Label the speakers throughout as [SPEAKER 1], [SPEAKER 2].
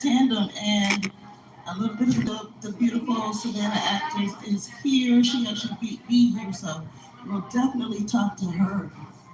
[SPEAKER 1] tandem, and a little bit of the beautiful Savannah Actors is here. She actually be here, so we'll definitely talk to her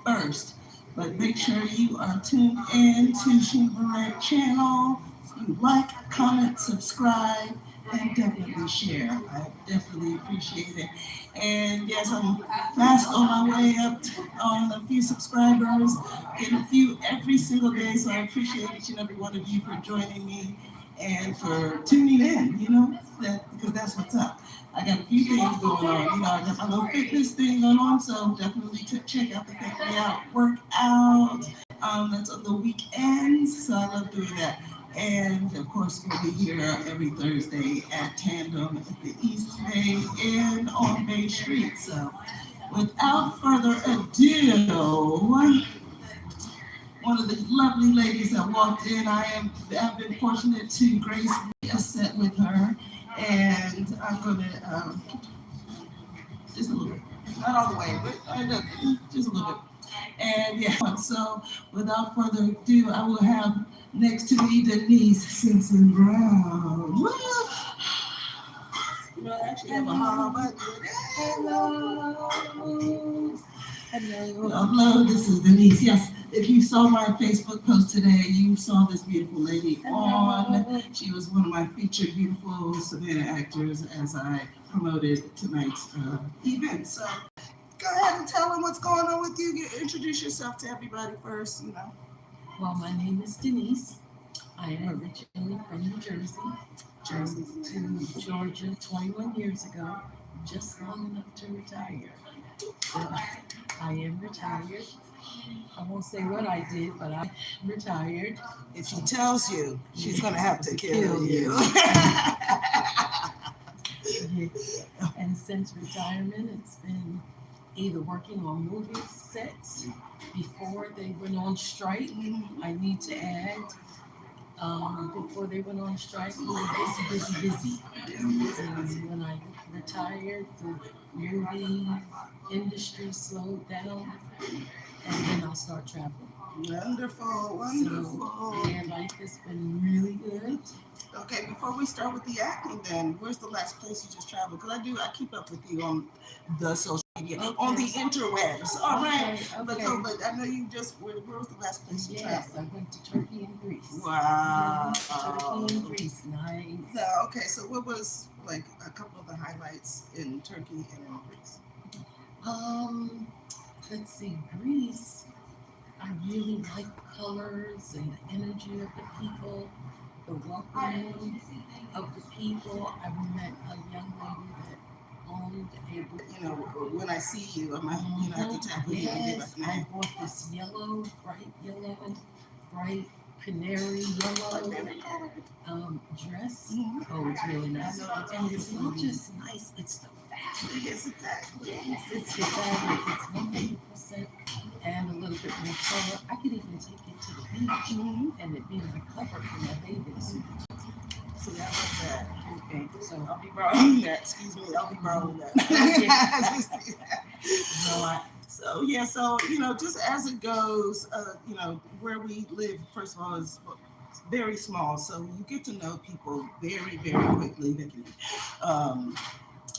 [SPEAKER 1] first. But make sure you are tuned in to Shimba channel. You like, comment, subscribe, and definitely share. I definitely appreciate it. And yes, I'm fast on my way up on a few subscribers, getting a few every single day. So I appreciate each and every one of you for joining me and for tuning in, because that's what's up. I got a few things going on. I got my little fitness thing going on, so definitely check out the Fit Me Out workout. That's on the weekends, so I love doing that. And of course, we'll be here every Thursday at Tandem at the East Bay and on Bay Street. So without further ado, one of the lovely ladies that walked in, I've been fortunate to grace a set with her, and I'm gonna just a little bit, not all the way, but just a little bit. And yeah, so without further ado, I will have next to me Denise Simpson Brown. Woo! I actually have a hard button. Hello. Hello. Hello, this is Denise. Yes, if you saw my Facebook post today, you saw this beautiful lady on. She was one of my featured beautiful Savannah actors as I promoted tonight's event. So go ahead and tell them what's going on with you. Introduce yourself to everybody first.
[SPEAKER 2] Well, my name is Denise. I am originally from New Jersey. To Georgia 21 years ago, just long enough to retire. So I am retired. I won't say what I did, but I'm retired.
[SPEAKER 1] If she tells you, she's going to have to kill you.
[SPEAKER 2] And since retirement, it's been either working on movie sets before they went on strike. I need to add, before they went on strike, we were busy. And when I retired, the movie industry slowed down, and then I'll start traveling.
[SPEAKER 1] Wonderful.
[SPEAKER 2] So, yeah, life has been really good.
[SPEAKER 1] Okay, before we start with the acting, then, where's the last place you just traveled? Because I keep up with you on the social media, on the interwebs. All right.
[SPEAKER 2] Okay.
[SPEAKER 1] But I know you just, where was the last place you traveled?
[SPEAKER 2] Yes, I went to Turkey and Greece.
[SPEAKER 1] Wow.
[SPEAKER 2] Turkey and Greece, nice.
[SPEAKER 1] So, okay, so what was like a couple of the highlights in Turkey and in Greece?
[SPEAKER 2] Let's see, Greece. I really like the colors and the energy of the people, the welcoming of the people. I met a young lady that owned a...
[SPEAKER 1] when I see you, I might, have to tap you.
[SPEAKER 2] Yes, I bought this bright canary yellow dress. Oh, it's really nice. And it's not just nice, it's the fabric.
[SPEAKER 1] Yes, exactly.
[SPEAKER 2] Yes, it's the fabric. It's 100% and a little bit more color. I could even take it to the beach and it be my cover for my bathing suit.
[SPEAKER 1] So that was that.
[SPEAKER 2] Okay, so
[SPEAKER 1] I'll be borrowing that. Excuse me, I'll be borrowing that. So just as it goes, where we live, first of all, is very small. So you get to know people very, very quickly. They can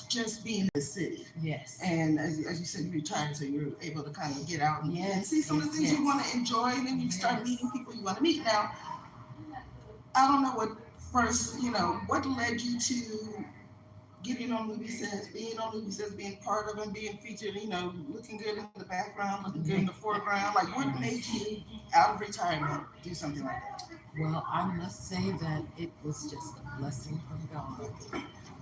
[SPEAKER 1] just be in the city.
[SPEAKER 2] Yes.
[SPEAKER 1] And as you said, you retired, so you're able to kind of get out and see some of the things you want to enjoy, and then you start meeting people you want to meet. Now, I don't know what what led you to getting on movie sets, being part of them, being featured, looking good in the background, looking good in the foreground. Like, what made you, out of retirement, do something like that?
[SPEAKER 2] Well, I must say that it was just a blessing from God.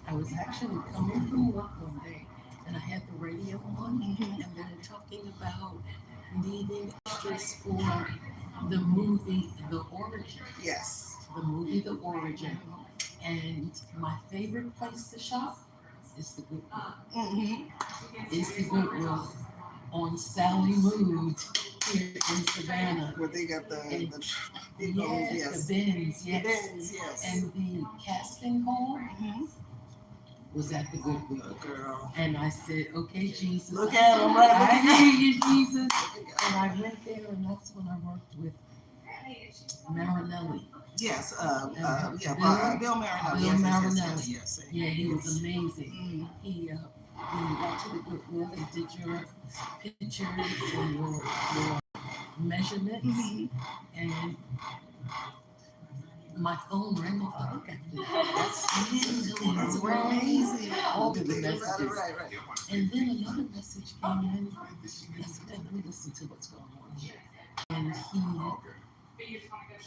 [SPEAKER 2] I was actually coming from work one day, and I had the radio on, and they were talking about needing extras for the movie The Origin.
[SPEAKER 1] Yes.
[SPEAKER 2] The movie The Origin. And my favorite place to shop is the Goodwill. It's the Goodwill on Sally Mood here in Savannah.
[SPEAKER 1] Where they got the
[SPEAKER 2] bins, yes. The bins, yes. And the casting call was at the Goodwill.
[SPEAKER 1] Girl.
[SPEAKER 2] And I said, okay, Jesus.
[SPEAKER 1] Look at him, right?
[SPEAKER 2] I hear you, Jesus. And I went there, and that's when I worked with Marinelli.
[SPEAKER 1] Yes, Bill Marinelli.
[SPEAKER 2] Bill
[SPEAKER 1] Yes,
[SPEAKER 2] Marinelli.
[SPEAKER 1] yes.
[SPEAKER 2] Yeah, he was amazing.
[SPEAKER 1] Mm.
[SPEAKER 2] He, when you got to the Goodwill, they did your pictures and your measurements, and my phone rang off the hook after that.
[SPEAKER 1] That's
[SPEAKER 2] Rang
[SPEAKER 1] amazing.
[SPEAKER 2] all of the messages.
[SPEAKER 1] Right.
[SPEAKER 2] And then another message came in. I said, let me listen to what's going on here. And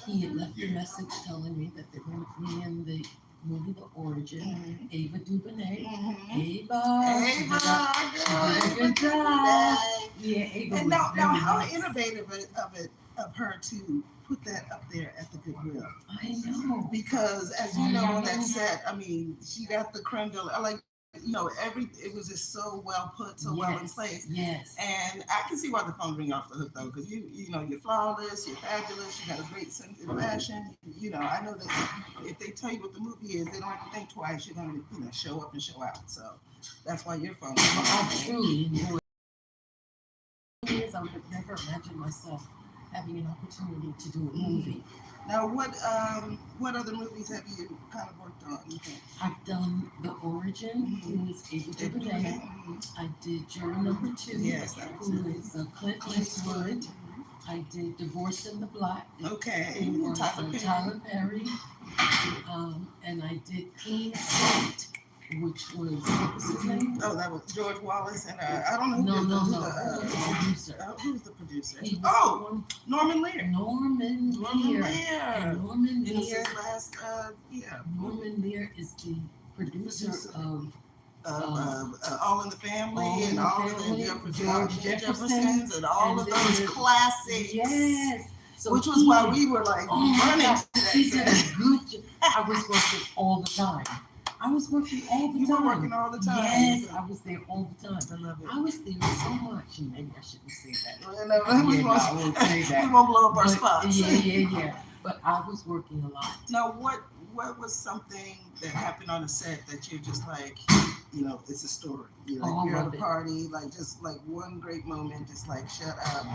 [SPEAKER 2] he had left a message telling me that they're going to be in the movie The Origin. Ava DuVernay. Ava, she did a good job. Yeah, Ava
[SPEAKER 1] And
[SPEAKER 2] was
[SPEAKER 1] now,
[SPEAKER 2] very
[SPEAKER 1] how
[SPEAKER 2] nice.
[SPEAKER 1] innovative of her to put that up there at the Goodwill.
[SPEAKER 2] I know.
[SPEAKER 1] Because as you know, on that set, I mean, she got the creme de la, like, it was just so well put, so well in place.
[SPEAKER 2] Yes.
[SPEAKER 1] And I can see why the phone ring off the hook though, because you're flawless, you're fabulous, you got a great sense of fashion. I know that if they tell you what the movie is, they don't have to think twice. You're gonna, show up and show out. So that's why your phone.
[SPEAKER 2] I truly enjoy it. I would have never imagined myself having an opportunity to do a movie.
[SPEAKER 1] Now, what other movies have you kind of worked on?
[SPEAKER 2] I've done The Origin, who is Ava DuVernay. I did Juror Number 2, who is Clint Eastwood. I did Divorce in the Black.
[SPEAKER 1] Okay.
[SPEAKER 2] Who was Tyler Perry. And I did Clean Slate, which was, what was his name?
[SPEAKER 1] Oh, that was George Wallace, and I don't know
[SPEAKER 2] who was the producer.
[SPEAKER 1] Who's the producer?
[SPEAKER 2] Norman
[SPEAKER 1] Lear.
[SPEAKER 2] And Norman Lear.
[SPEAKER 1] Last,
[SPEAKER 2] Norman Lear is the producer of
[SPEAKER 1] All in the Family and all of the
[SPEAKER 2] George
[SPEAKER 1] Jeffersons and all of those classics.
[SPEAKER 2] Yes. So
[SPEAKER 1] which was why we were like running to that.
[SPEAKER 2] He did a good job. I was working all the time. You were working all the time. Yes, I was there all the time.
[SPEAKER 1] I love it.
[SPEAKER 2] I was there so much. Maybe I shouldn't say that.
[SPEAKER 1] We
[SPEAKER 2] won't say that.
[SPEAKER 1] We won't blow up our spots.
[SPEAKER 2] Yeah. But I was working a lot.
[SPEAKER 1] Now, what was something that happened on a set that you're just like, it's a story. You're at a party, just one great moment, just shut up,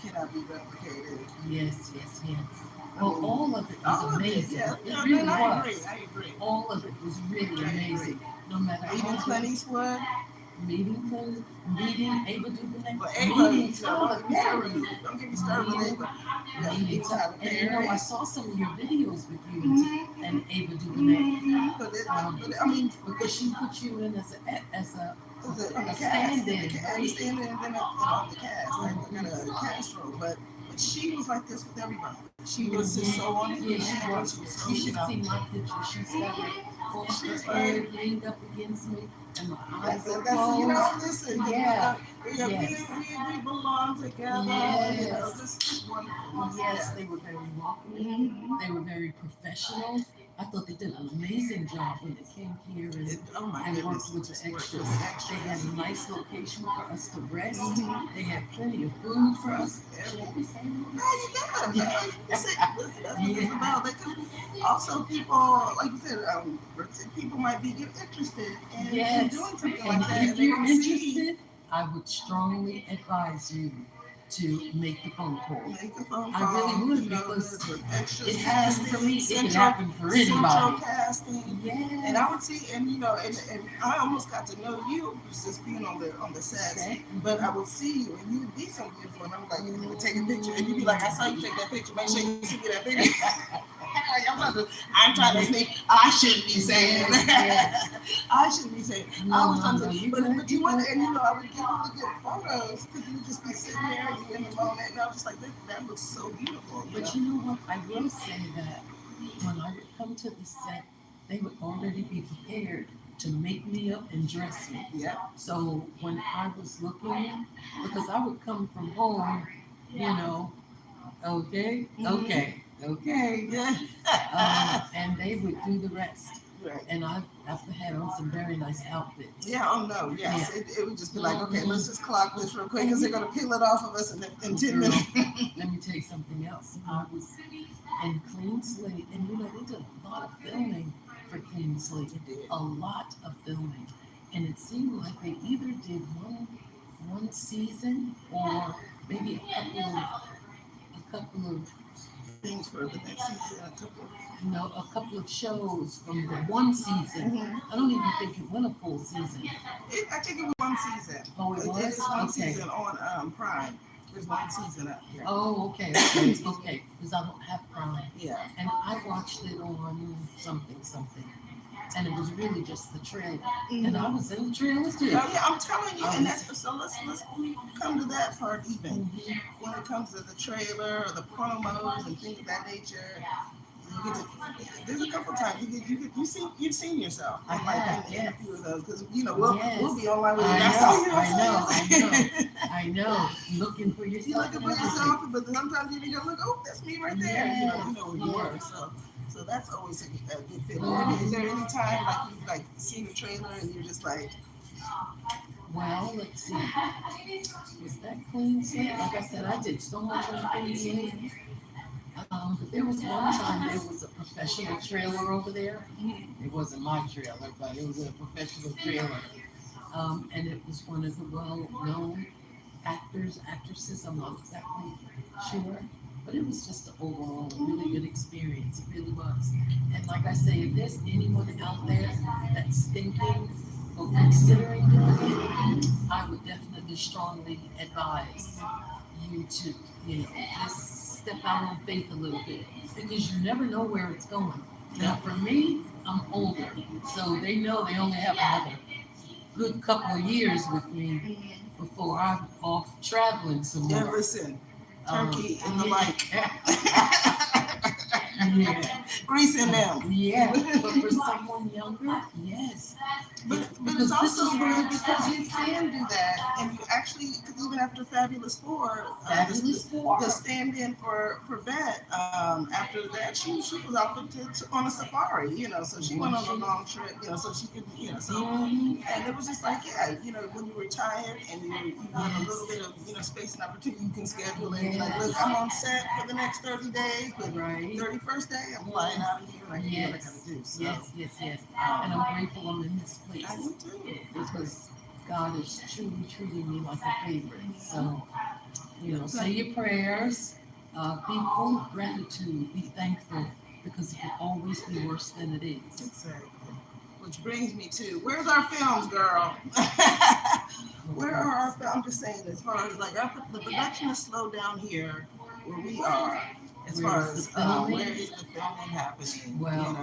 [SPEAKER 1] cannot be replicated.
[SPEAKER 2] Yes. Well, all of it was amazing. It really was.
[SPEAKER 1] I agree.
[SPEAKER 2] All of it was really amazing. No matter
[SPEAKER 1] even Clint Eastwood.
[SPEAKER 2] Meeting Ava DuVernay.
[SPEAKER 1] Well, Ava, don't get me started with Ava.
[SPEAKER 2] And I saw some of your videos with you and Ava DuVernay. Because she put you in as a stand-in,
[SPEAKER 1] and then on the cast. I got a cast role, but she was like this with everybody. She was just so on it.
[SPEAKER 2] Yeah, she was. You should see my picture. She's got her leaned up against me, and my eyes are closed.
[SPEAKER 1] Listen. We belong together.
[SPEAKER 2] Yes.
[SPEAKER 1] This is wonderful.
[SPEAKER 2] Yes, they were very welcoming. They were very professional. I thought they did an amazing job when they came here and worked with the extras. They had a nice location for us to rest. They had plenty of food for us.
[SPEAKER 1] Also, people, like you said, people might be interested in doing something like that.
[SPEAKER 2] If you're interested, I would strongly advise you to make the phone call. I really would, because it happened for me. It can happen for anybody.
[SPEAKER 1] Central casting.
[SPEAKER 2] Yes.
[SPEAKER 1] And I would see, and I almost got to know you just being on the set. But I would see you, and you'd be so beautiful, and I'm like, you would take a picture, and you'd be like, I saw you take that picture. Make sure you send me that picture. I'm trying to sneak. I shouldn't be saying that. I shouldn't be saying. I was trying to, but you would, and I would get really good photos because you would just be sitting there in the moment, and I was just like, that looks so beautiful.
[SPEAKER 2] But you know what? I will say that when I would come to the set, they would already be prepared to make me up and dress me.
[SPEAKER 1] Yeah.
[SPEAKER 2] So when I was looking, because I would come from home, okay. Yeah. And they would do the rest.
[SPEAKER 1] Right.
[SPEAKER 2] And I've had on some very nice outfits.
[SPEAKER 1] Yeah, yes. Yeah. It would just be like, okay, let's just clock this real quick because they're going to peel it off of us in 10 minutes.
[SPEAKER 2] Let me tell you something else. I was in Clean Slate, and they did a lot of filming for Clean Slate. A lot of filming. And it seemed like they either did one season or maybe a couple of
[SPEAKER 1] things for the next season. A couple.
[SPEAKER 2] a couple of shows from the one season. I don't even think it went a full season.
[SPEAKER 1] I think it was one season.
[SPEAKER 2] Oh, it was?
[SPEAKER 1] It is one
[SPEAKER 2] Okay.
[SPEAKER 1] season on Prime. There's one season up here.
[SPEAKER 2] Oh, okay, okay, okay. Because I don't have Prime.
[SPEAKER 1] Yeah.
[SPEAKER 2] And I watched it on something. And it was really just the trailer. And I was in the trailer too.
[SPEAKER 1] Oh, yeah, I'm telling you, and that's so. Let's come to that part even. When it comes to the trailer or the promos and things of that nature. You get to, there's a couple times you've seen yourself in a few of those because we'll be online with
[SPEAKER 2] I know. Looking for yourself.
[SPEAKER 1] You're looking for yourself, but sometimes you go look, oh, that's me right there.
[SPEAKER 2] Yes.
[SPEAKER 1] You know where you were. So that's always a good feeling. Is there any time like you've like seen the trailer and you're just like,
[SPEAKER 2] well, let's see. Was that Clean Slate? Like I said, I did so much on Clean Slate. But there was one time there was a professional trailer over there. It wasn't my trailer, but it was a professional trailer. And it was one of the well-known actors, actresses. I'm not exactly sure, but it was just an overall really good experience. It really was. And like I say, if there's anyone out there that's thinking or considering doing it, I would definitely strongly advise you to, just step out on faith a little bit because you never know where it's going. Now, for me, I'm older, so they know they only have another good couple of years with me before I'm off traveling somewhere.
[SPEAKER 1] yeah, listen, turkey and the like.
[SPEAKER 2] Yeah.
[SPEAKER 1] Greasing them.
[SPEAKER 2] Yeah, but for someone younger, yes.
[SPEAKER 1] But it's also weird because you can do that, and you actually, even after Fabulous Four, the stand-in for Bette, after that, she was offered to on a safari, so she went on a long trip, so she could, and it was just like, when you're retired and you have a little bit of, space and opportunity, you can schedule it. Like, look, I'm on set for the next 30 days, but 31st day, I'm flying out of here, and I can do what I gotta do. So.
[SPEAKER 2] Yes. And I'm grateful I'm in this place.
[SPEAKER 1] I do too.
[SPEAKER 2] Because God is truly treating me like a favorite. So, say your prayers, be full of gratitude, be thankful, because it can always be worse than it is.
[SPEAKER 1] Exactly. Which brings me to, where's our films, girl? Where are our films? I'm just saying, as far as like the production is slowed down here where we are. As far as where is the filming happening?
[SPEAKER 2] Well,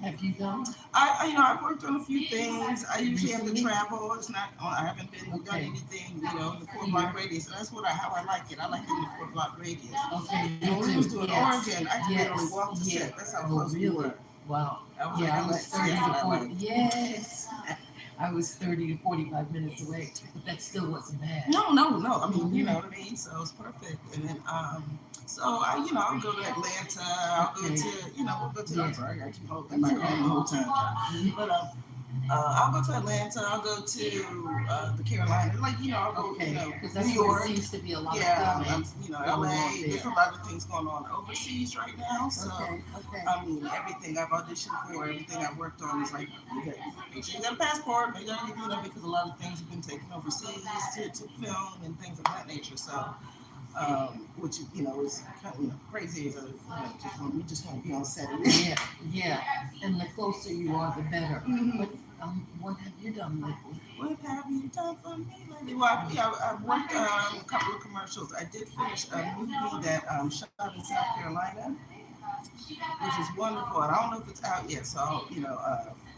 [SPEAKER 2] have you done?
[SPEAKER 1] I've worked on a few things. I usually have to travel. It's not. I haven't done anything. In the 4-block radius, and that's how I like it. I like it in the 4-block radius.
[SPEAKER 2] Okay.
[SPEAKER 1] When we was doing Oregon, I could literally walk to set. That's how close we were.
[SPEAKER 2] Wow. I was 30 to 40. Yes. I was 30 to 45 minutes away, but that still wasn't bad.
[SPEAKER 1] No. I mean, you know what I mean? So it's perfect. And then, I'll go to Atlanta. I'll go to, we'll go to, I'm sorry, I got you holding my phone the whole time. But, I'll go to Atlanta. I'll go to the Carolinas. I'll go,
[SPEAKER 2] because
[SPEAKER 1] New York.
[SPEAKER 2] Seems to be a lot of
[SPEAKER 1] LA. There's a lot of things going on overseas right now. So, I mean, everything I've auditioned for, everything I've worked on is like, make sure you got a passport. Make sure you do that because a lot of things have been taken overseas to film and things of that nature. So, which is kind of crazy. We just want to be on set.
[SPEAKER 2] Yeah. And the closer you are, the better. But what have you done lately?
[SPEAKER 1] What have you done for me lately? Well, I've worked a couple of commercials. I did finish a movie that shot in South Carolina, which is wonderful. And I don't know if it's out yet, so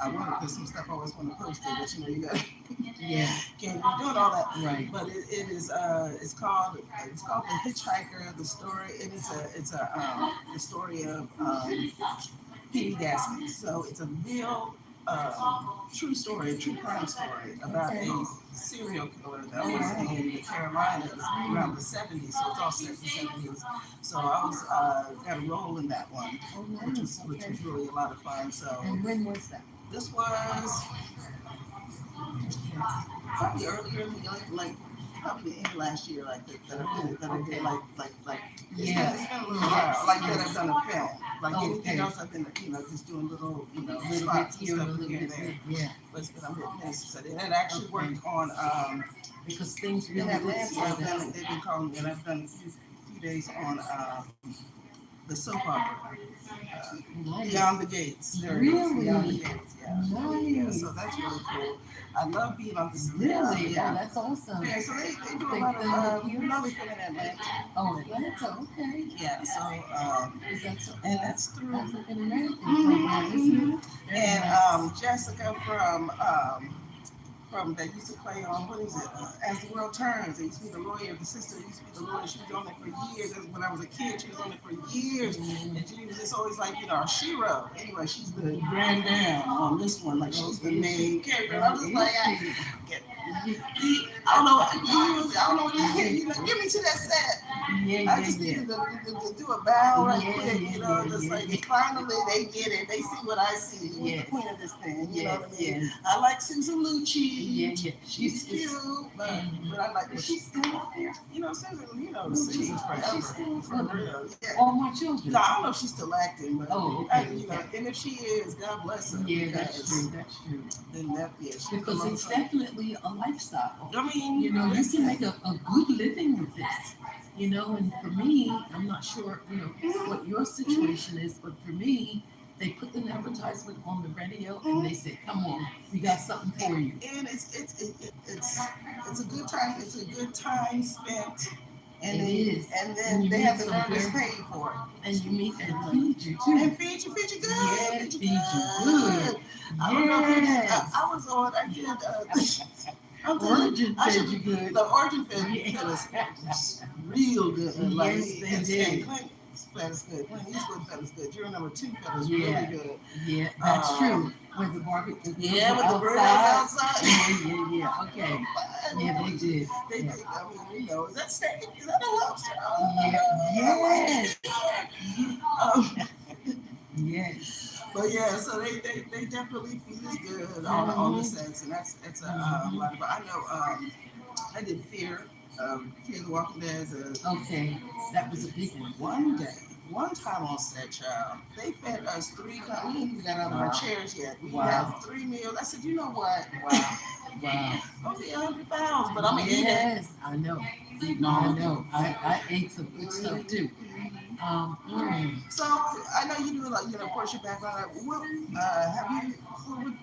[SPEAKER 1] I wanted, there's some stuff I always want to post it, but you got can't be doing all that.
[SPEAKER 2] Right.
[SPEAKER 1] But it is it's called The Hitchhiker. The story it's the story of Pete Gaskins. So it's a real true story, a true crime story about a serial killer that was in the Carolinas around the 70s. So it's all set in the 70s. So I was got a role in that one, which was really a lot of fun. So
[SPEAKER 2] and when was that?
[SPEAKER 1] This was probably earlier, like probably the end of last year, like that I did, it's been a little while, like that I've done a film. Like anything else, I've been, just doing little, spots and stuff here and there.
[SPEAKER 2] Yeah.
[SPEAKER 1] But it's been a minute since I did. And I actually worked on,
[SPEAKER 2] because things really
[SPEAKER 1] in Atlanta, they've been calling me, and I've done a few days on the soap opera.
[SPEAKER 2] Nice.
[SPEAKER 1] Beyond the Gates. There it is.
[SPEAKER 2] Really?
[SPEAKER 1] Beyond the Gates. Yeah. Yeah.
[SPEAKER 2] Nice.
[SPEAKER 1] So that's really cool. I love being on the
[SPEAKER 2] Really?
[SPEAKER 1] Yeah.
[SPEAKER 2] Oh,
[SPEAKER 1] Yeah.
[SPEAKER 2] that's awesome.
[SPEAKER 1] Yeah, so they do a
[SPEAKER 2] They
[SPEAKER 1] lot of,
[SPEAKER 2] film
[SPEAKER 1] you
[SPEAKER 2] here?
[SPEAKER 1] know, they film in Atlanta.
[SPEAKER 2] Oh, Atlanta. Okay.
[SPEAKER 1] Yeah, so,
[SPEAKER 2] Is that so?
[SPEAKER 1] and that's through,
[SPEAKER 2] African American program, isn't it? Very
[SPEAKER 1] and,
[SPEAKER 2] nice.
[SPEAKER 1] Jessica from that used to play on what is it? As the World Turns. It used to be the lawyer. The sister used to be the lawyer. She was on it for years. That's when I was a kid. She was on it for years, and she was just always like, you know, our shero. Anyway, she's the grand dam on this one. Like she's the main character. And I'm just like, I don't know. I don't know what you can. You know, get me to that set.
[SPEAKER 2] Yeah,
[SPEAKER 1] I just needed to do a bow right quick, you know, just like finally they get it, they see what I see. Who's the queen of this thing? You know what I mean? I like Susan Lucci.
[SPEAKER 2] Yeah.
[SPEAKER 1] She's cute, but I like.
[SPEAKER 2] Is she still out there?
[SPEAKER 1] You know, Susan. You know, Susan's forever.
[SPEAKER 2] She's still
[SPEAKER 1] For real. Yeah.
[SPEAKER 2] All my children.
[SPEAKER 1] No, I don't know if she's still acting, but
[SPEAKER 2] okay.
[SPEAKER 1] you know, and if she is, God bless her.
[SPEAKER 2] Yeah, that's true. That's true.
[SPEAKER 1] Then that, yeah,
[SPEAKER 2] Because it's definitely a lifestyle.
[SPEAKER 1] I mean,
[SPEAKER 2] you know, you can make a good living with this. You know, and for me, I'm not sure, you know, what your situation is, but for me, they put an advertisement on the radio and they said, "Come on, we got something for you."
[SPEAKER 1] And it's a good time. It's a good time spent. And then they have the nervous pay for it.
[SPEAKER 2] And you meet and feed you too.
[SPEAKER 1] And feed you good.
[SPEAKER 2] Yeah, feed you good.
[SPEAKER 1] I don't know if I did.
[SPEAKER 2] Origin fed you good.
[SPEAKER 1] The Origin fed us real good.
[SPEAKER 2] Yes, they did.
[SPEAKER 1] Clint fed us good. Clint Eastwood fed us good. Juror number 2 fed us really good.
[SPEAKER 2] Yeah, that's true. With the barbecue.
[SPEAKER 1] Yeah, with the burgers outside.
[SPEAKER 2] Yeah. Okay. Yeah, they did.
[SPEAKER 1] I mean, you know, is that steak? Is that a lobster?
[SPEAKER 2] Yes. Yes.
[SPEAKER 1] But yeah, so they definitely feed us good on the sets, and that's a lot. But I know I did Fear the Walking Dead.
[SPEAKER 2] Okay, that was a big one.
[SPEAKER 1] One time on set, child, they fed us 3 times. We didn't even got out of our chairs yet. We had 3 meals. I said, you know what?
[SPEAKER 2] Wow.
[SPEAKER 1] Only 100 pounds, but I'm gonna eat it.
[SPEAKER 2] Yes, I know. I know. I ate some good stuff too.
[SPEAKER 1] So I know you do like, you know, of course your background. What would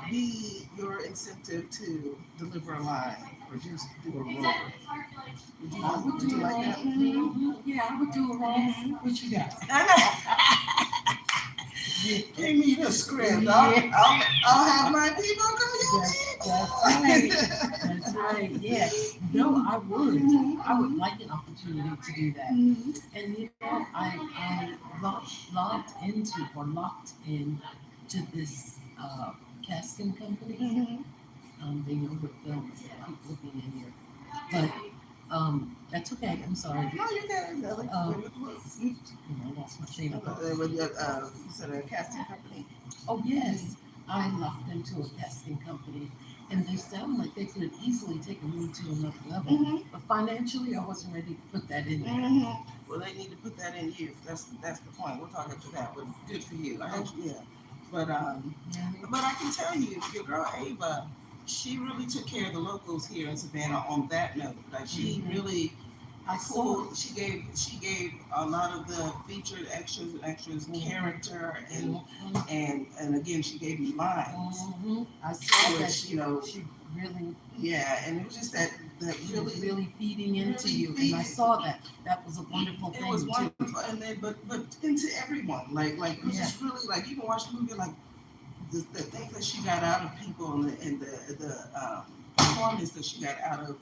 [SPEAKER 1] be your incentive to deliver a line or just do a role? Would you like that?
[SPEAKER 2] Yeah, I would do a role. What you got?
[SPEAKER 1] Give me the script. I'll have my people go.
[SPEAKER 2] That's right. Yeah. No, I would. I would like an opportunity to do that. And you know, I locked in to this casting company. They know the film. Keep looking in here, but that's okay. I'm sorry.
[SPEAKER 1] No, you're good.
[SPEAKER 2] I lost my train of thought.
[SPEAKER 1] You said a casting company.
[SPEAKER 2] Oh yes, I locked into a casting company, and they sound like they could easily take me to another level. But financially, I wasn't ready to put that in there.
[SPEAKER 1] Well, they need to put that in you. That's the point. We'll talk after that. But good for you. Yeah. But I can tell you, your girl Ava, she really took care of the locals here in Savannah on that note. Like she really, she gave a lot of the featured extras character and again she gave me lines.
[SPEAKER 2] I saw that
[SPEAKER 1] she
[SPEAKER 2] really
[SPEAKER 1] and it was just that
[SPEAKER 2] she was really feeding into you, and I saw that. That was a wonderful thing.
[SPEAKER 1] It was wonderful, and then but into everyone, like it was just really like you can watch the movie like. The things that she got out of people and the performance that she got out of,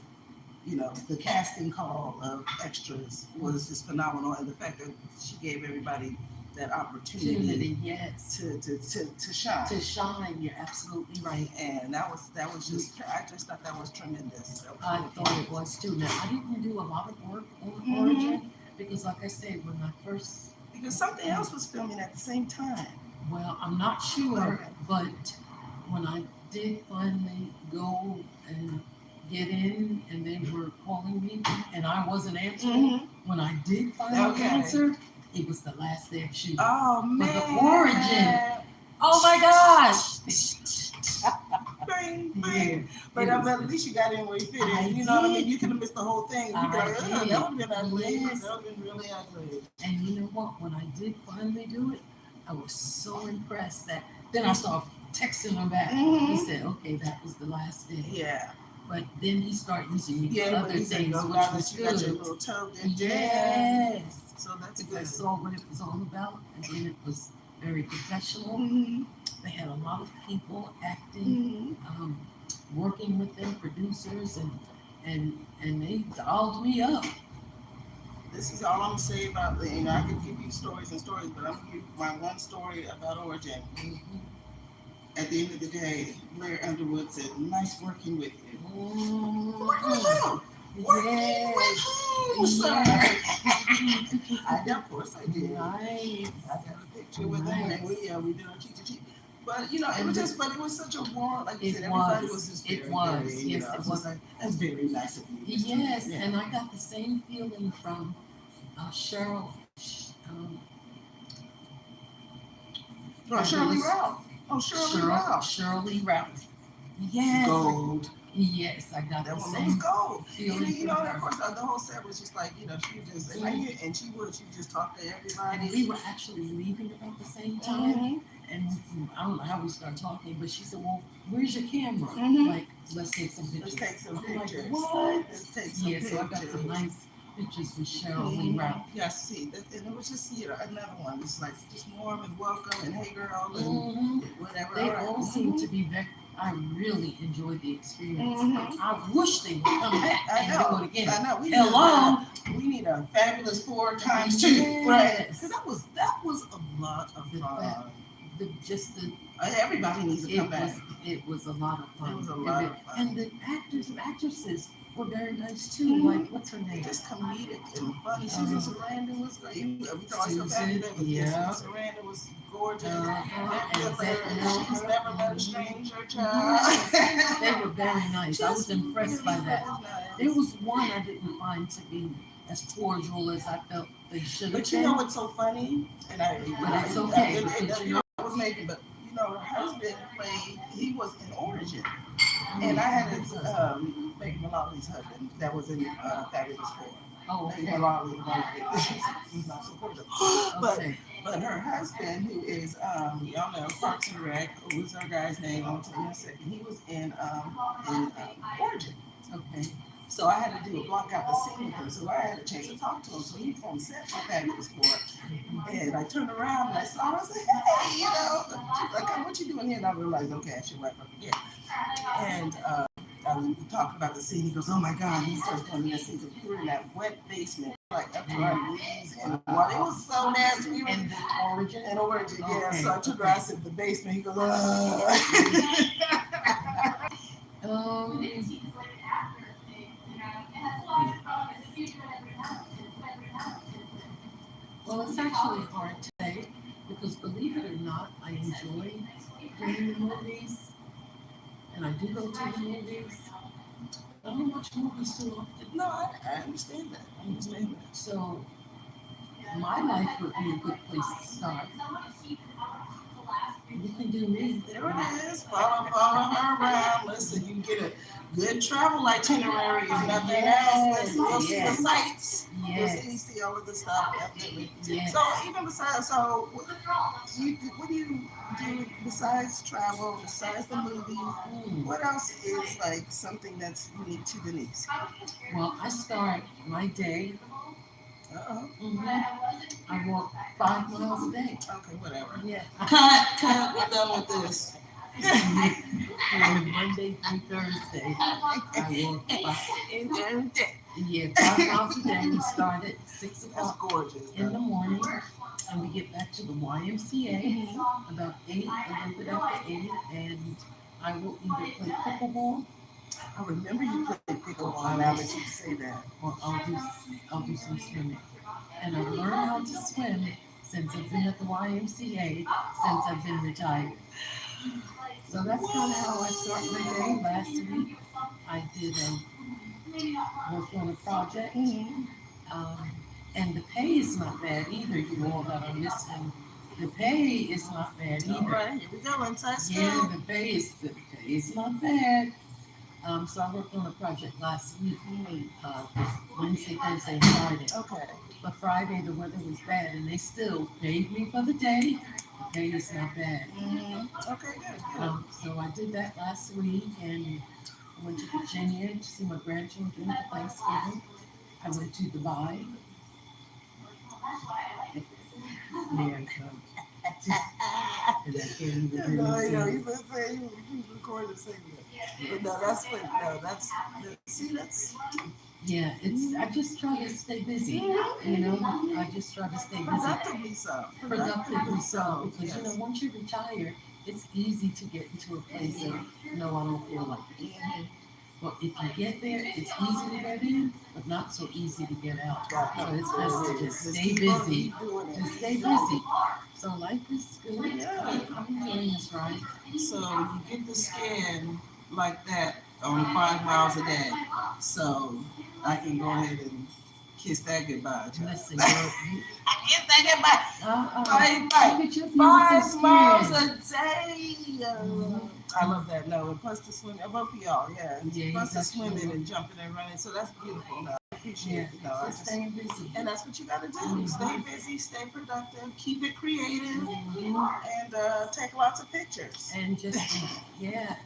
[SPEAKER 1] you know, the casting call of extras was just phenomenal, and the fact that she gave everybody that opportunity,
[SPEAKER 2] yes,
[SPEAKER 1] to shine.
[SPEAKER 2] To shine, you're absolutely right.
[SPEAKER 1] And that was just, I just thought that was tremendous.
[SPEAKER 2] I thought it was too. Now I didn't do a lot of work on Origin because, like I said, when I first
[SPEAKER 1] something else was filming at the same time.
[SPEAKER 2] Well, I'm not sure, but when I did finally go and get in, and they were calling me, and I wasn't answering, when I did finally answer, it was the last day of shooting.
[SPEAKER 1] Oh, man.
[SPEAKER 2] For the Origin. Oh, my gosh.
[SPEAKER 1] bang,
[SPEAKER 2] Yeah.
[SPEAKER 1] bang. But at least you got in where you fit
[SPEAKER 2] I
[SPEAKER 1] in. You know what I mean?
[SPEAKER 2] did.
[SPEAKER 1] You could have missed the whole thing. You could
[SPEAKER 2] I
[SPEAKER 1] have
[SPEAKER 2] did.
[SPEAKER 1] that would have been ugly.
[SPEAKER 2] Yes.
[SPEAKER 1] That would have been really ugly.
[SPEAKER 2] And you know what? When I did finally do it, I was so impressed that then I started texting him back. He
[SPEAKER 1] Mhm.
[SPEAKER 2] said, okay, that was the last day.
[SPEAKER 1] Yeah.
[SPEAKER 2] But then he started using me for
[SPEAKER 1] Yeah, but
[SPEAKER 2] other
[SPEAKER 1] he said,
[SPEAKER 2] things,
[SPEAKER 1] no,
[SPEAKER 2] which
[SPEAKER 1] now
[SPEAKER 2] was
[SPEAKER 1] that you got your
[SPEAKER 2] good.
[SPEAKER 1] little toe in there.
[SPEAKER 2] Yes.
[SPEAKER 1] So that's
[SPEAKER 2] Because I
[SPEAKER 1] good.
[SPEAKER 2] saw what it was all about, and then it was very professional.
[SPEAKER 1] Mm-hmm.
[SPEAKER 2] They had a lot of people acting,
[SPEAKER 1] Mm-hmm.
[SPEAKER 2] working with them, producers, and they dolled me up.
[SPEAKER 1] This is all I'm gonna say about the. I could give you stories and stories, but I'm gonna give you my one story about Origin.
[SPEAKER 2] Mhm.
[SPEAKER 1] At the end of the day, Blair Underwood said, "Nice working with you."
[SPEAKER 2] Mhm.
[SPEAKER 1] Working with who? Working with who, sir? Of course I did.
[SPEAKER 2] Nice.
[SPEAKER 1] I got a picture with him, and we did our cheat to cheat. But it was just, but it was such a warm, like you said, everybody was just very, very,
[SPEAKER 2] yes, it was.
[SPEAKER 1] Like, that's very nice of you.
[SPEAKER 2] Yes,
[SPEAKER 1] Yeah.
[SPEAKER 2] and I got the same feeling from Cheryl.
[SPEAKER 1] Oh, Shirley Ralph. Oh, Shirley Ralph.
[SPEAKER 2] Shirley Ralph. Yes.
[SPEAKER 1] Gold.
[SPEAKER 2] Yes, I got
[SPEAKER 1] That
[SPEAKER 2] the
[SPEAKER 1] woman was
[SPEAKER 2] same
[SPEAKER 1] gold.
[SPEAKER 2] feeling
[SPEAKER 1] And
[SPEAKER 2] from
[SPEAKER 1] of
[SPEAKER 2] her.
[SPEAKER 1] course, the whole set was just like, she was just, and she just talk to everybody.
[SPEAKER 2] And we were actually leaving about the same time. And I don't know how we started talking, but she said, "Well, where's your camera? Like, let's take some pictures."
[SPEAKER 1] Let's take some
[SPEAKER 2] I'm
[SPEAKER 1] pictures.
[SPEAKER 2] like, what?
[SPEAKER 1] Let's take some pictures.
[SPEAKER 2] So I got some nice pictures with Cheryl Ralph.
[SPEAKER 1] Yes, see, and it was just another one. It's like just warm and welcome and hey girl and whatever.
[SPEAKER 2] They all seem to be very. I really enjoyed the experience. I wish they would come back and do it again.
[SPEAKER 1] I know. We need a fabulous 4 times 2, right? Because that was a lot of fun. Everybody needs to come back.
[SPEAKER 2] It was a lot of fun.
[SPEAKER 1] It was a lot of fun.
[SPEAKER 2] And the actors and actresses were very nice too. Like, what's her name?
[SPEAKER 1] Just comedic and funny. Susan Sarandon was great.
[SPEAKER 2] Susan, yeah.
[SPEAKER 1] Sarandon was gorgeous.
[SPEAKER 2] And
[SPEAKER 1] She's never met a stranger, child.
[SPEAKER 2] They were very nice. I was impressed by that. There was one I didn't find to be as cordial as I felt they should have been.
[SPEAKER 1] But you know what's so funny? And
[SPEAKER 2] but it's okay.
[SPEAKER 1] I was making, but her husband he was in Origin. And I had Megan Mullally's husband that was in Fabulous 4.
[SPEAKER 2] Oh, okay.
[SPEAKER 1] Megan Mullally, he's not supportive. But her husband, who is, y'all know, Parks and Rec, who was our guy's name, I'll tell you in a second, he was in Origin. Okay. So I had to do a block out the scene with him, so I had a chance to talk to him. So he was on set for Fabulous 4. And I turned around and I saw him, I said, hey, like, what you doing here? And I realized, okay, I should wipe up again. And we talked about the scene. He goes, oh my God, he starts going in the scene. So we were in that wet basement, like up to our knees in the water. It was so nasty. We were in Origin, yeah. So I took her out to the basement. He goes,
[SPEAKER 2] well, it's actually hard today because, believe it or not, I enjoy doing the movies, and I do go to the movies. I don't watch movies too often.
[SPEAKER 1] No, I understand that.
[SPEAKER 2] So my life would be a good place to start. You can do me.
[SPEAKER 1] There it is. Follow her around. Listen, you can get a good travel itinerary if nothing else. Go see the sights.
[SPEAKER 2] Yes.
[SPEAKER 1] You see all of the stuff, definitely.
[SPEAKER 2] Yes.
[SPEAKER 1] So even besides, what do you do besides travel, besides the movies? What else is like something that's unique to Denise?
[SPEAKER 2] Well, I start my day. I walk 5 miles a day.
[SPEAKER 1] Okay, whatever.
[SPEAKER 2] Yeah.
[SPEAKER 1] Cut. We're done with this.
[SPEAKER 2] Monday through Thursday, I walk 5 miles a day. We start at 6 o'clock in the morning, and we get back to the YMCA about 8, a little bit after 8, and I will either play pickleball.
[SPEAKER 1] I remember you played pickleball now that you say that.
[SPEAKER 2] Or I'll do some swimming. And I've learned how to swim since I've been at the YMCA, since I've been retired. So that's kind of how I start my day. Last week, I did work on a project. And the pay is not bad either, you all that are listening. The pay is not bad either.
[SPEAKER 1] All right, here we go, inside scoop.
[SPEAKER 2] Yeah, the pay is good. It's not bad. So I worked on a project last week, Wednesday, Thursday, and Friday.
[SPEAKER 1] Okay.
[SPEAKER 2] But Friday the weather was bad, and they still paid me for the day. The day is not bad.
[SPEAKER 1] Okay, good.
[SPEAKER 2] So I did that last week, and I went to Virginia to see my grandchildren for Thanksgiving. I went to Dubai. Yeah, and I can't even
[SPEAKER 1] No,
[SPEAKER 2] really
[SPEAKER 1] you know,
[SPEAKER 2] sing.
[SPEAKER 1] you been saying you recorded saying that. But no, that's funny. No, that's
[SPEAKER 2] Yeah, it's. I just try to stay busy. You know, I just try to stay busy.
[SPEAKER 1] productively so.
[SPEAKER 2] Productively so, because
[SPEAKER 1] Yes.
[SPEAKER 2] you know, once you retire, it's easy to get into a place of no, I don't feel like it. But if you get there, it's easy to get in, but not so easy to get out. So it's best to just stay busy and stay busy. So life is good.
[SPEAKER 1] Yeah.
[SPEAKER 2] I'm enjoying this ride.
[SPEAKER 1] So you get the scan like that on 5 miles a day. So I can go ahead and kiss that goodbye, child.
[SPEAKER 2] Listen, girl, you,
[SPEAKER 1] Kiss that goodbye. Like,
[SPEAKER 2] look at your beautiful
[SPEAKER 1] 5 miles
[SPEAKER 2] skin.
[SPEAKER 1] a day. I love that. No, and plus the swimming. Both of y'all, yeah.
[SPEAKER 2] Yeah,
[SPEAKER 1] Plus the
[SPEAKER 2] that's
[SPEAKER 1] swimming
[SPEAKER 2] true.
[SPEAKER 1] and jumping and running. So that's beautiful. No, I appreciate it. No, I
[SPEAKER 2] Just
[SPEAKER 1] just,
[SPEAKER 2] staying busy.
[SPEAKER 1] and that's what you got to do. Stay busy, stay productive, keep it creative, and take lots of pictures.
[SPEAKER 2] And just, yeah,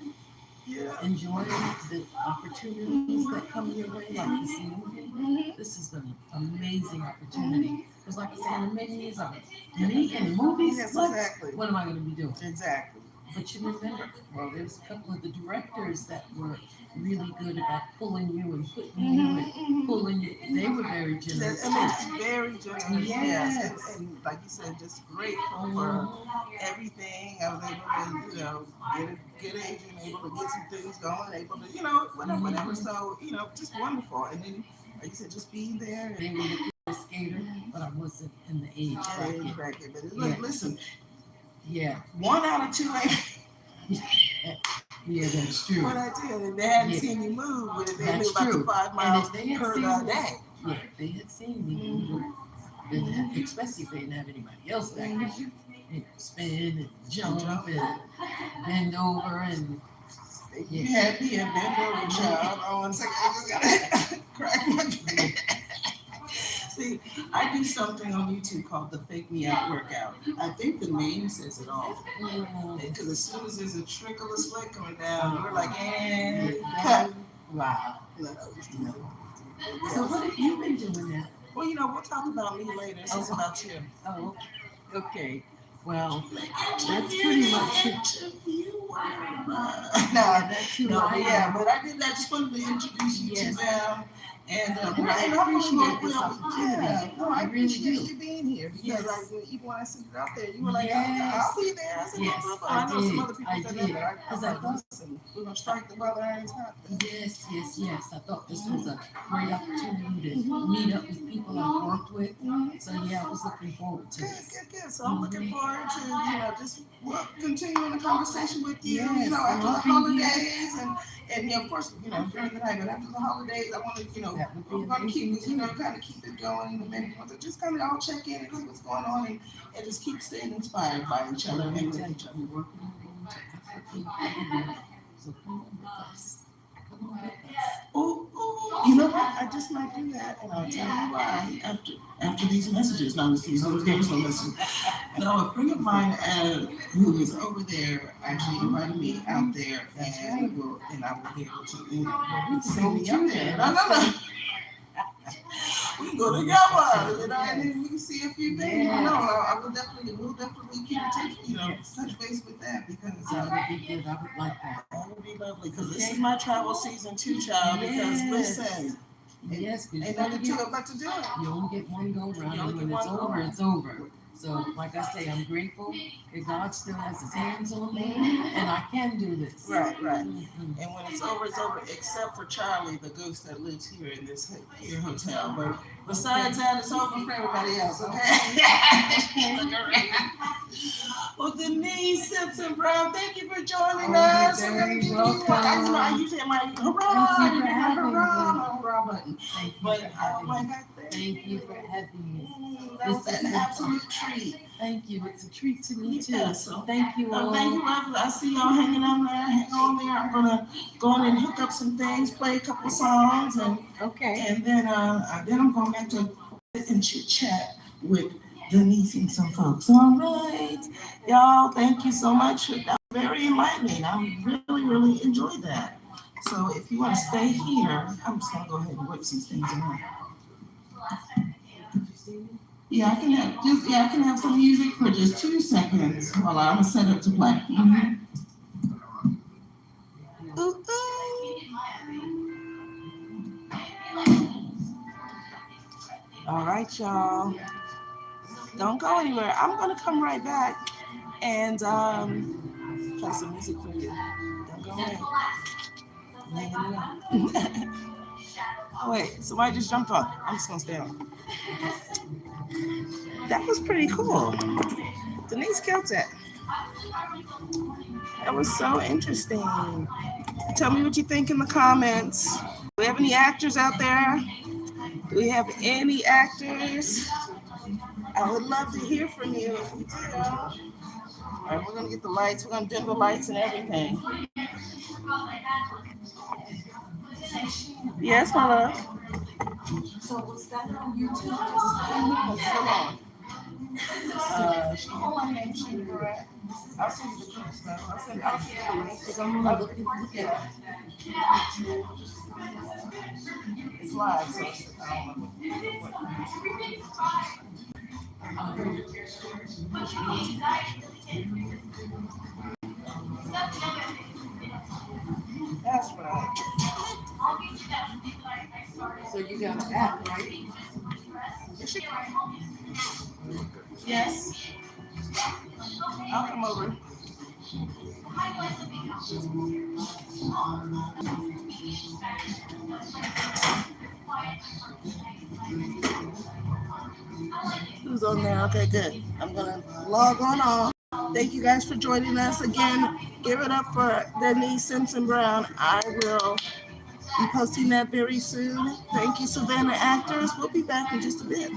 [SPEAKER 1] Yeah.
[SPEAKER 2] enjoy the opportunities that come your way, like this movie. This has been an amazing opportunity. Because like I said, in many years, me in movies,
[SPEAKER 1] Yes,
[SPEAKER 2] what?
[SPEAKER 1] exactly.
[SPEAKER 2] What am I going to be doing?
[SPEAKER 1] Exactly.
[SPEAKER 2] But you remember, well, there's a couple of the directors that were really good about pulling you and putting you and pulling you. They were very generous.
[SPEAKER 1] I mean, it's very generous.
[SPEAKER 2] Yes.
[SPEAKER 1] And like you said, just grateful for everything. I was able to, get a good agent, able to get some things going, able to, whatever. So, just wonderful. And then, like you said, just being there.
[SPEAKER 2] They were looking for a skater, but I wasn't in the age bracket.
[SPEAKER 1] But look, listen,
[SPEAKER 2] Yeah.
[SPEAKER 1] 1 out of 2 ain't.
[SPEAKER 2] Yeah, that's true.
[SPEAKER 1] What I did, and they hadn't seen you move, but they knew about the 5 miles per day.
[SPEAKER 2] Yeah, if they had seen me, especially if they didn't have anybody else back there, spin and jump and bend over and.
[SPEAKER 1] You had me and bend over, child. Oh, 1 second, I just gotta crack my back. See, I do something on YouTube called the Fake Me Out Workout. I think the name says it all. Because as soon as there's a trickle of sweat coming down, we're like, and cut.
[SPEAKER 2] Wow.
[SPEAKER 1] No.
[SPEAKER 2] So what have you been doing now?
[SPEAKER 1] Well, we'll talk about me later. This is about you.
[SPEAKER 2] Oh, okay. Well, that's pretty much it. That's who I am.
[SPEAKER 1] Yeah, but I did that. Just wanted to introduce you to them. And
[SPEAKER 2] I appreciate this opportunity.
[SPEAKER 1] I appreciate you being here because even when I sent it out there, you were like, I'll be there. I said, I know some other people said that. Because I thought, listen, we're going to strike the brother anytime.
[SPEAKER 2] Yes. I thought this was a great opportunity to meet up with people I've worked with. So, I was looking forward to this.
[SPEAKER 1] Good. So I'm looking forward to, just continuing the conversation with you,
[SPEAKER 2] Yes,
[SPEAKER 1] after the holidays and of course, during the night, but after the holidays, I want to, we're going to keep, kind of keep it going, and maybe just kind of all check in and see what's going on, and just keep staying inspired by each other and with each other.
[SPEAKER 2] So come on with us.
[SPEAKER 1] You know what? I just might do that, and I'll tell you why after these messages. No, there's no message. No, a friend of mine who is over there actually invited me out there, and I will be able to send me up there. No. We can go together, and then we can see a few things. We'll definitely keep touch base with that because
[SPEAKER 2] that would be good. I would like that.
[SPEAKER 1] That would be lovely because this is my travel season too, child. Because listen,
[SPEAKER 2] ain't
[SPEAKER 1] nothing to it but to do it.
[SPEAKER 2] You only get one go round, and when it's over, it's over. So, like I say, I'm grateful that God still has His hands on me, and I can do this.
[SPEAKER 1] Right. And when it's over, except for Charlie, the ghost that lives here in this hotel. But besides that, it's over for everybody else, okay? Well, Denise Simpson Brown, thank you for joining us.
[SPEAKER 2] You're very welcome.
[SPEAKER 1] I usually have my hurrah button.
[SPEAKER 2] Thank you for having me.
[SPEAKER 1] Thank
[SPEAKER 2] you for having me.
[SPEAKER 1] That was an absolute treat.
[SPEAKER 2] Thank you. It's a treat to me too.
[SPEAKER 1] Yeah, so
[SPEAKER 2] Thank you all.
[SPEAKER 1] thank you, Rob. I see y'all hanging on there. Hang on there. I'm gonna go in and hook up some things, play a couple songs,
[SPEAKER 2] Okay.
[SPEAKER 1] and then I'm going back to and chit chat with Denise and some folks. All right, y'all. Thank you so much. That was very enlightening. I really enjoyed that. So if you want to stay here, I'm just gonna go ahead and whip some things around. Yeah, I can have some music for just 2 seconds while I'm set up to play. Mhm. Ooh, All right, y'all. Don't go anywhere. I'm gonna come right back and play some music for you. Don't go away. Hanging around. Oh wait, somebody just jumped on. I'm just gonna stay on. That was pretty cool. Denise killed it. That was so interesting. Tell me what you think in the comments. Do we have any actors out there? Do we have any actors? I would love to hear from you if you do. All right, we're gonna get the lights. We're gonna dim the lights and everything. Yes, my love.
[SPEAKER 2] So was that on YouTube?
[SPEAKER 1] Hold on. My name Sheena Barrett. I'll send you the cool stuff. I'll send you the link.
[SPEAKER 2] Because I'm gonna look at it.
[SPEAKER 1] It's live, so I don't know That's right.
[SPEAKER 2] So you got an app, right?
[SPEAKER 1] Yes, I'll come over. Who's on there? Okay, good. I'm gonna log on. Thank you guys for joining us again. Give it up for Denise Simpson Brown. I will be posting that very soon. Thank you, Savannah Actors. We'll be back in just a bit.